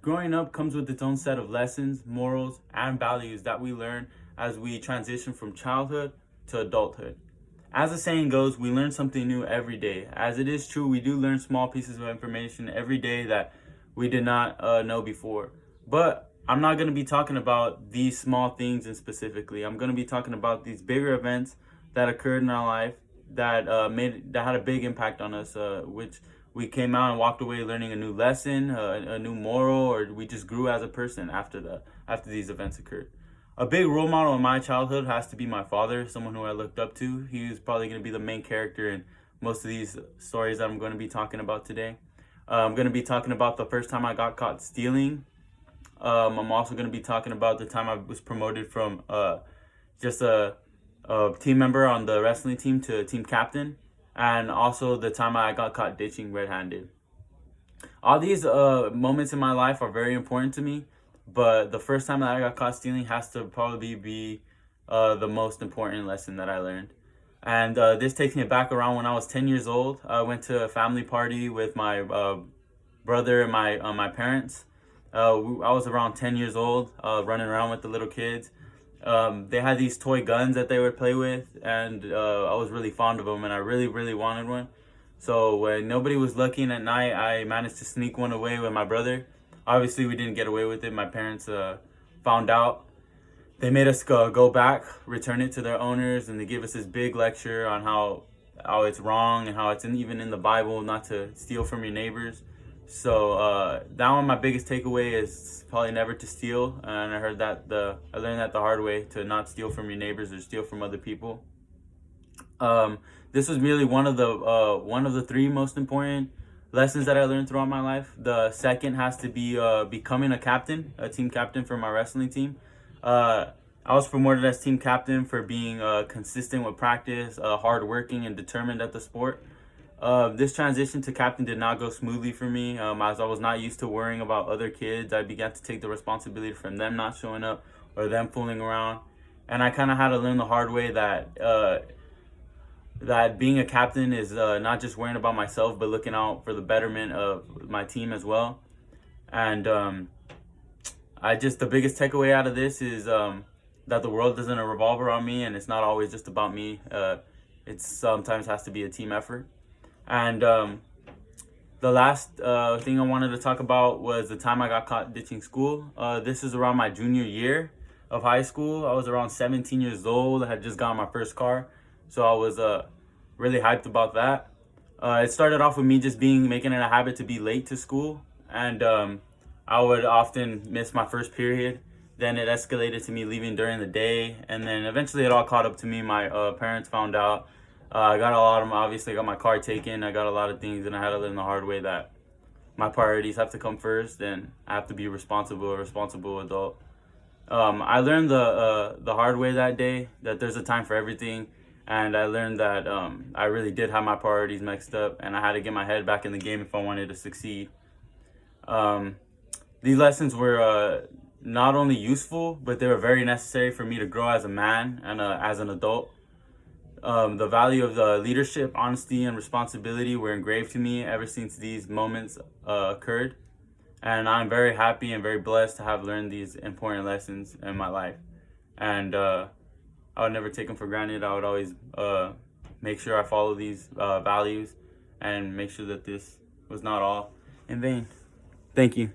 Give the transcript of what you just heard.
Growing up comes with its own set of lessons, morals, and values that we learn as we transition from childhood to adulthood. As the saying goes, we learn something new every day. As it is true, we do learn small pieces of information every day that we did not know before. But I'm not going to be talking about these small things and specifically. I'm going to be talking about these bigger events that occurred in our life that had a big impact on us, which we came out and walked away learning a new lesson, a new moral, or we just grew as a person after these events occurred. A big role model in my childhood has to be my father, someone who I looked up to. He was probably going to be the main character in most of these stories that I'm going to be talking about today. I'm going to be talking about the first time I got caught stealing. I'm also going to be talking about the time I was promoted from just a team member on the wrestling team to team captain, and also the time I got caught ditching red-handed. All these moments in my life are very important to me, but the first time that I got caught stealing has to probably be the most important lesson that I learned. And this takes me back around when I was 10 years old. I went to a family party with my brother and my parents. I was around 10 years old, running around with the little kids. They had these toy guns that they would play with, and I was really fond of them, and I really, really wanted one. So when nobody was looking at night, I managed to sneak one away with my brother. Obviously, we didn't get away with it. My parents found out. They made us go back, return it to their owners, and they gave us this big lecture on how it's wrong and how it's even in the Bible not to steal from your neighbors. So that one, my biggest takeaway is probably never to steal, and I learned that the hard way, to not steal from your neighbors or steal from other people. This was merely one of the three most important lessons that I learned throughout my life. The second has to be becoming a team captain for my wrestling team. I was promoted as team captain for being consistent with practice, hardworking, and determined at the sport. This transition to captain did not go smoothly for me, as I was not used to worrying about other kids. I began to take the responsibility from them not showing up or them fooling around, and I kind of had to learn the hard way that being a captain is not just worrying about myself, but looking out for the betterment of my team as well. And the biggest takeaway out of this is that the world doesn't revolve around me, and it's not always just about me. It sometimes has to be a team effort. And the last thing I wanted to talk about was the time I got caught ditching school. This is around my junior year of high school. I was around 17 years old. I had just gotten my first car, so I was really hyped about that. It started off with me just making it a habit to be late to school, and I would often miss my first period. Then it escalated to me leaving during the day, and then eventually it all caught up to me. My parents found out. I obviously got my car taken. I got a lot of things, and I had to learn the hard way that my priorities have to come first, and I have to be a responsible adult. I learned the hard way that day that there's a time for everything, and I learned that I really did have my priorities mixed up, and I had to get my head back in the game if I wanted to succeed. These lessons were not only useful, but they were very necessary for me to grow as a man and as an adult. The value of the leadership, honesty, and responsibility were engraved to me ever since these moments occurred. And I'm very happy and very blessed to have learned these important lessons in my life. And I would never take them for granted. I would always make sure I follow these values and make sure that this was not all in vain. Thank you.